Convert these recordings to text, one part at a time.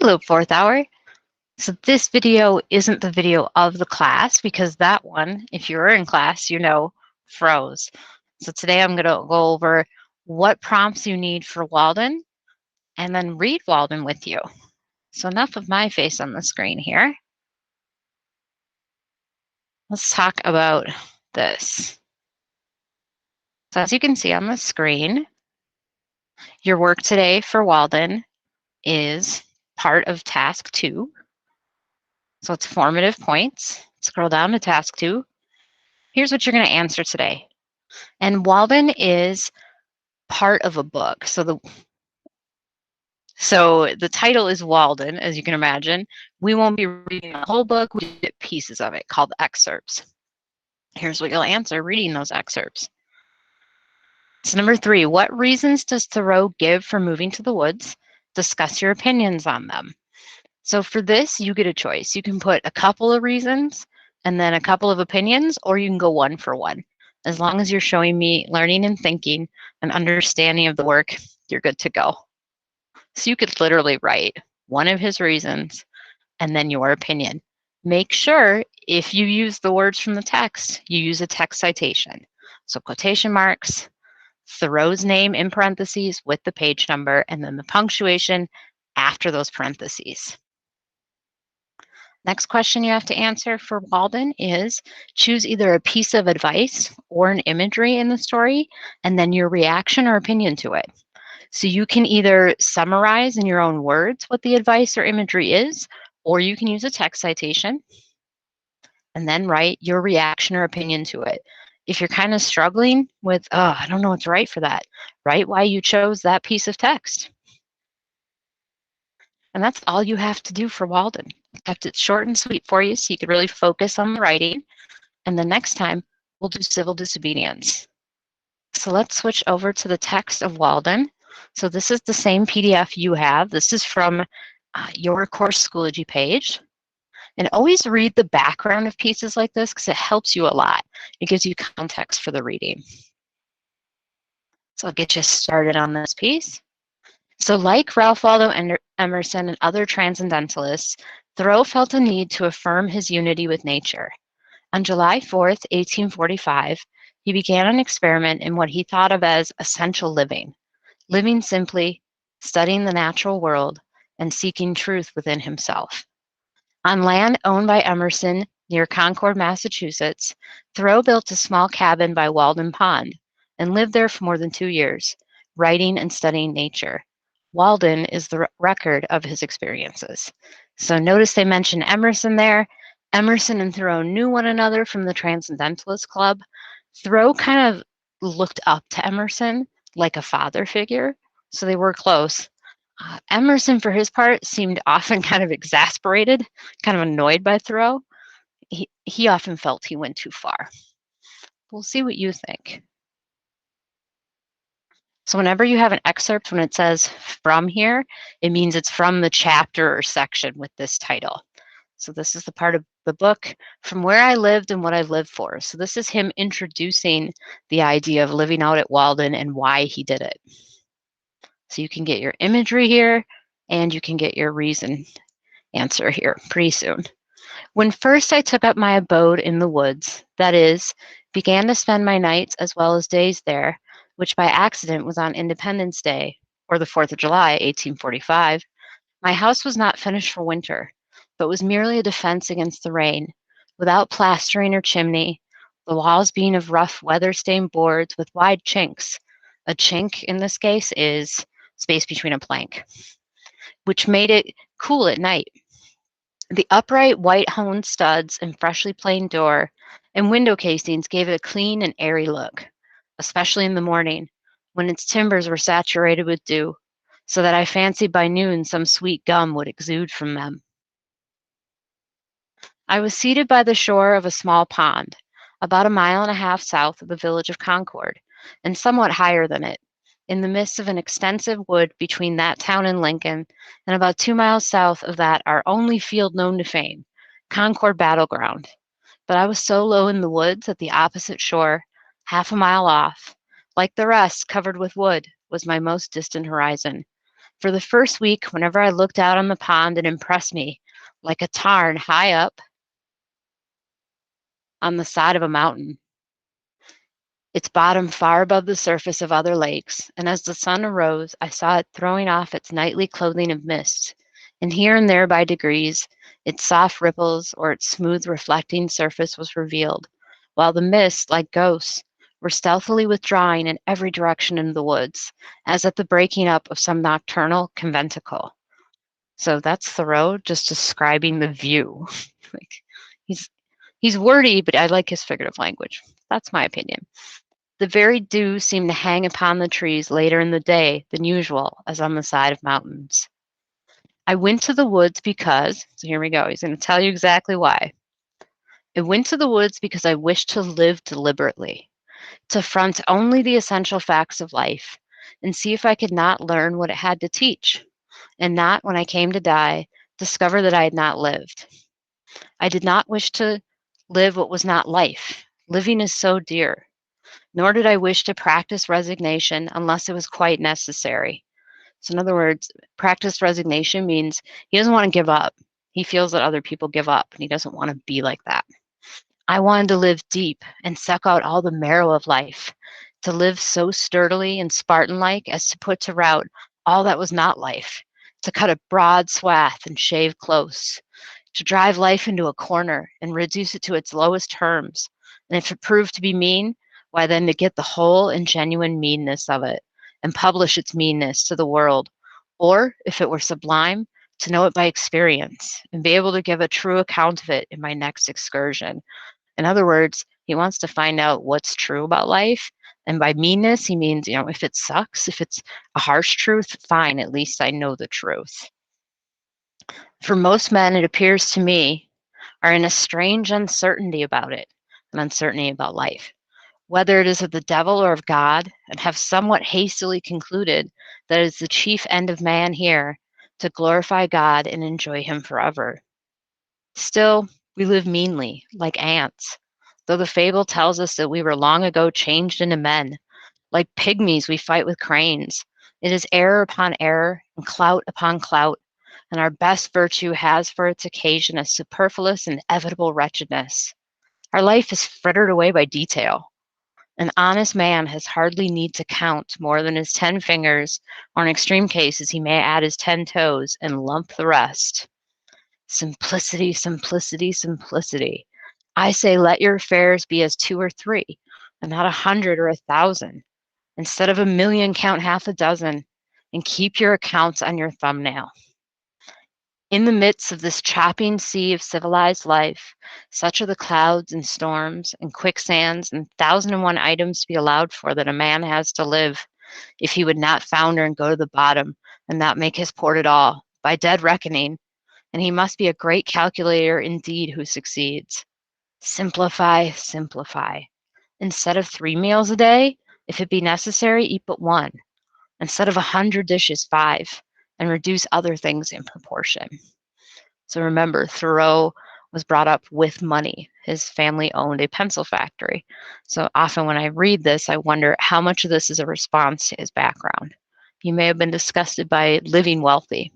Hello, fourth hour. So this video isn't the video of the class because that one, if you were in class, you know, froze. So today I'm going to go over what prompts you need for Walden and then read Walden with you. So enough of my face on the screen here. Let's talk about this. So as you can see on the screen, your work today for Walden is part of task 2. So it's formative points. Scroll down to task 2. Here's what you're going to answer today. And Walden is part of a book. So the title is Walden, as you can imagine. We won't be reading the whole book. We get pieces of it called excerpts. Here's what you'll answer reading those excerpts. So number 3, what reasons does Thoreau give for moving to the woods? Discuss your opinions on them. So for this, you get a choice. You can put a couple of reasons and then a couple of opinions, or you can go one for one. As long as you're showing me learning and thinking and understanding of the work, you're good to go. So you could literally write one of his reasons and then your opinion. Make sure if you use the words from the text, you use a text citation. So quotation marks, Thoreau's name in parentheses with the page number, and then the punctuation after those parentheses. Next question you have to answer for Walden is choose either a piece of advice or an imagery in the story, and then your reaction or opinion to it. So you can either summarize in your own words what the advice or imagery is, or you can use a text citation and then write your reaction or opinion to it. If you're kind of struggling with, oh, I don't know what to write for that, write why you chose that piece of text. And that's all you have to do for Walden. I kept it short and sweet for you so you could really focus on the writing. And the next time, we'll do civil disobedience. So let's switch over to the text of Walden. So this is the same PDF you have. This is from your course Schoology page. And always read the background of pieces like this because it helps you a lot. It gives you context for the reading. So I'll get you started on this piece. So like Ralph Waldo Emerson and other transcendentalists, Thoreau felt a need to affirm his unity with nature. On July 4th, 1845, he began an experiment in what he thought of as essential living simply, studying the natural world, and seeking truth within himself. On land owned by Emerson near Concord, Massachusetts, Thoreau built a small cabin by Walden Pond and lived there for more than 2 years, writing and studying nature. Walden is the record of his experiences. So notice they mention Emerson there. Emerson and Thoreau knew one another from the Transcendentalist Club. Thoreau kind of looked up to Emerson like a father figure, so they were close. Emerson, for his part, seemed often kind of exasperated, kind of annoyed by Thoreau. He often felt he went too far. We'll see what you think. So whenever you have an excerpt, when it says from here, it means it's from the chapter or section with this title. So this is the part of the book, From Where I Lived and What I Lived For. So this is him introducing the idea of living out at Walden and why he did it. So you can get your imagery here and you can get your reason answer here pretty soon. When first I took up my abode in the woods, that is, began to spend my nights as well as days there, which by accident was on Independence Day, or the 4th of July, 1845, my house was not finished for winter, but was merely a defense against the rain, without plastering or chimney, the walls being of rough weather-stained boards with wide chinks. A chink in this case is space between a plank, which made it cool at night. The upright white honed studs and freshly planed door and window casings gave it a clean and airy look, especially in the morning, when its timbers were saturated with dew, so that I fancied by noon some sweet gum would exude from them. I was seated by the shore of a small pond, about 1.5 miles south of the village of Concord, and somewhat higher than it, in the midst of an extensive wood between that town and Lincoln, and about 2 miles south of that our only field known to fame, Concord Battleground. But I was so low in the woods at the opposite shore, 1/2 mile off, like the rest, covered with wood, was my most distant horizon. For the first week, whenever I looked out on the pond, it impressed me like a tarn high up on the side of a mountain, its bottom far above the surface of other lakes, and as the sun arose, I saw it throwing off its nightly clothing of mist, and here and there by degrees, its soft ripples or its smooth reflecting surface was revealed, while the mist, like ghosts, were stealthily withdrawing in every direction into the woods, as at the breaking up of some nocturnal conventicle. So that's Thoreau just describing the view. Like he's he's wordy, but I like his figurative language. That's my opinion. The very dew seemed to hang upon the trees later in the day than usual, as on the side of mountains. I went to the woods because, so here we go, he's going to tell you exactly why. I went to the woods because I wished to live deliberately, to front only the essential facts of life, and see if I could not learn what it had to teach, and not, when I came to die, discover that I had not lived. I did not wish to live what was not life. Living is so dear. Nor did I wish to practice resignation unless it was quite necessary. So in other words, practice resignation means he doesn't want to give up. He feels that other people give up, and he doesn't want to be like that. I wanted to live deep and suck out all the marrow of life, to live so sturdily and Spartan-like as to put to rout all that was not life, to cut a broad swath and shave close, to drive life into a corner and reduce it to its lowest terms. And if it proved to be mean, why then to get the whole and genuine meanness of it and publish its meanness to the world. Or if it were sublime, to know it by experience and be able to give a true account of it in my next excursion. In other words, he wants to find out what's true about life. And by meanness, he means, if it sucks, if it's a harsh truth, fine, at least I know the truth. For most men, it appears to me, are in a strange uncertainty about it, an uncertainty about life, whether it is of the devil or of God, and have somewhat hastily concluded that it is the chief end of man here to glorify God and enjoy him forever. Still, we live meanly, like ants, though the fable tells us that we were long ago changed into men. Like pygmies, we fight with cranes. It is error upon error, and clout upon clout, and our best virtue has for its occasion a superfluous and inevitable wretchedness. Our life is frittered away by detail. An honest man has hardly need to count more than his 10 fingers, or in extreme cases he may add his 10 toes and lump the rest. Simplicity, simplicity, simplicity. I say let your affairs be as 2 or 3, and not 100 or 1,000. Instead of 1,000,000, count half a dozen, and keep your accounts on your thumbnail. In the midst of this chopping sea of civilized life, such are the clouds and storms and quicksands and 1,001 items to be allowed for that a man has to live, if he would not founder and go to the bottom and not make his port at all, by dead reckoning, and he must be a great calculator indeed who succeeds. Simplify, simplify. Instead of 3 meals a day, if it be necessary, eat but 1. Instead of 100 dishes, 5, and reduce other things in proportion. So remember, Thoreau was brought up with money. His family owned a pencil factory. So often when I read this, I wonder how much of this is a response to his background. He may have been disgusted by living wealthy.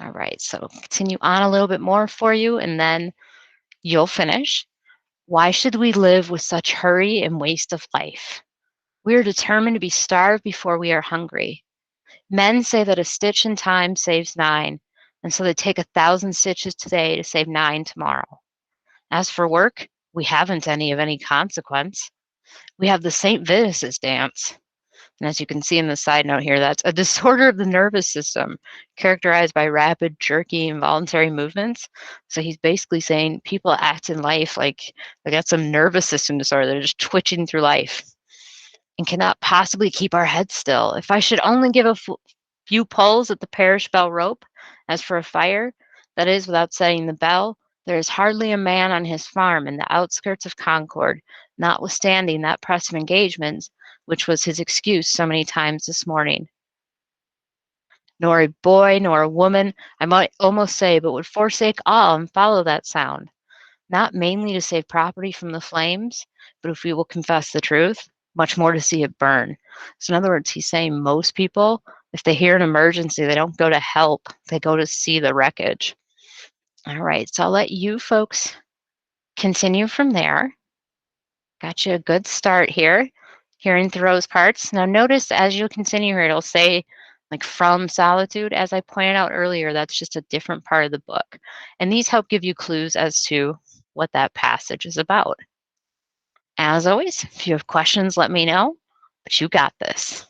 All right, so continue on a little bit more for you, and then you'll finish. Why should we live with such hurry and waste of life? We are determined to be starved before we are hungry. Men say that a stitch in time saves 9, and so they take 1,000 stitches today to save 9 tomorrow. As for work, we haven't any of any consequence. We have the St. Vitus's dance. And as you can see in the side note here, that's a disorder of the nervous system characterized by rapid, jerky, involuntary movements. So he's basically saying people act in life like they got some nervous system disorder. They're just twitching through life and cannot possibly keep our heads still. If I should only give a few pulls at the parish bell rope, as for a fire, that is, without setting the bell, there is hardly a man on his farm in the outskirts of Concord, notwithstanding that press of engagements, which was his excuse so many times this morning. Nor a boy, nor a woman, I might almost say, but would forsake all and follow that sound, not mainly to save property from the flames, but if we will confess the truth, much more to see it burn. So in other words, he's saying most people, If they hear an emergency, they don't go to help, they go to see the wreckage. All right, so I'll let you folks continue from there. Got you a good start here, hearing Thoreau's parts. Now notice as you continue here, it'll say like from solitude. As I pointed out earlier, that's just a different part of the book. And these help give you clues as to what that passage is about. As always, if you have questions, let me know, but you got this.